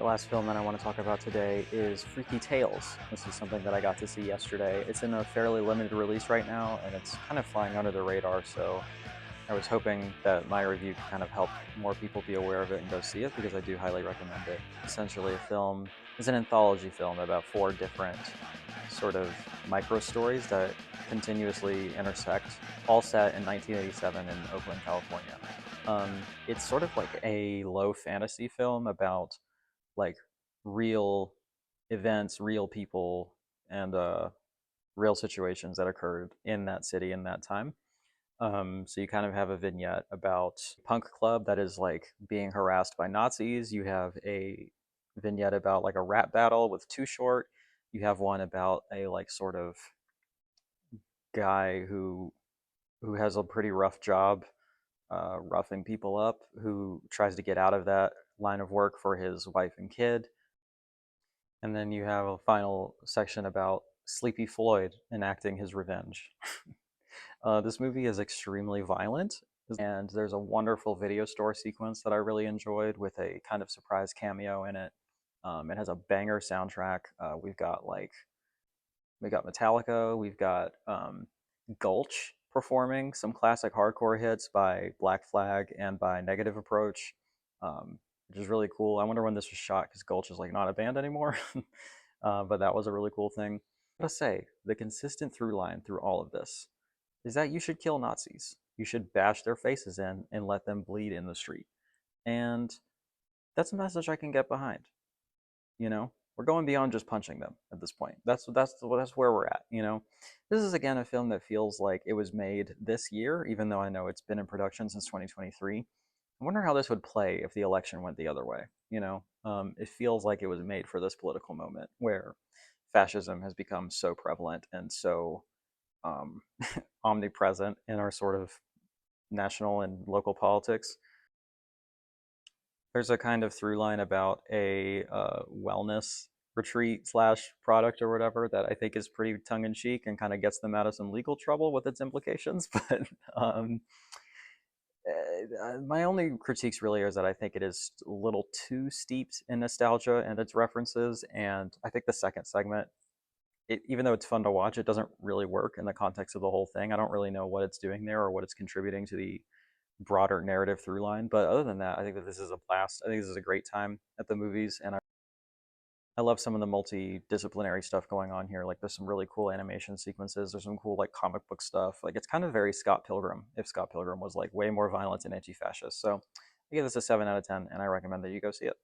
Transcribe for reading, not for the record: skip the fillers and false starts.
The last film that I want to talk about today is Freaky Tales. This is something that I got to see yesterday. It's in a fairly limited release right now, and it's kind of flying under the radar, so I was hoping that my review could kind of help more people be aware of it and go see it because I do highly recommend it. Essentially, a film is an anthology film about four different sort of micro stories that continuously intersect, all set in 1987 in Oakland, California. It's sort of like a low fantasy film about like real events, real people, and real situations that occurred in that city in that time. So you kind of have a vignette about a punk club that is like being harassed by Nazis. You have a vignette about like a rap battle with Too Short. You have one about a like sort of guy who has a pretty rough job, roughing people up, who tries to get out of that line of work for his wife and kid. And then you have a final section about Sleepy Floyd enacting his revenge. This movie is extremely violent, and there's a wonderful video store sequence that I really enjoyed with a kind of surprise cameo in it. It has a banger soundtrack. We got Metallica, we've got Gulch performing some classic hardcore hits by Black Flag and by Negative Approach, which is really cool. I wonder when this was shot because Gulch is like not a band anymore, but that was a really cool thing. I gotta say, the consistent through line through all of this is that you should kill Nazis. You should bash their faces in and let them bleed in the street. And that's a message I can get behind. We're going beyond just punching them at this point. That's where we're at. This is again a film that feels like it was made this year, even though I know it's been in production since 2023. I wonder how this would play if the election went the other way. It feels like it was made for this political moment where fascism has become so prevalent and so um, omnipresent in our sort of national and local politics. There's a kind of through line about a wellness retreat slash product or whatever that I think is pretty tongue in cheek and kind of gets them out of some legal trouble with its implications. But my only critiques really is that I think it is a little too steeped in nostalgia and its references. And I think the second segment, even though it's fun to watch, it doesn't really work in the context of the whole thing. I don't really know what it's doing there or what it's contributing to the broader narrative through line. But other than that, I think that this is a blast. I think this is a great time at the movies, and I love some of the multidisciplinary stuff going on here. Like, there's some really cool animation sequences. There's some cool like comic book stuff. Like, it's kind of very Scott Pilgrim. If Scott Pilgrim was like way more violent and anti-fascist, so I give this a 7 out of 10, and I recommend that you go see it.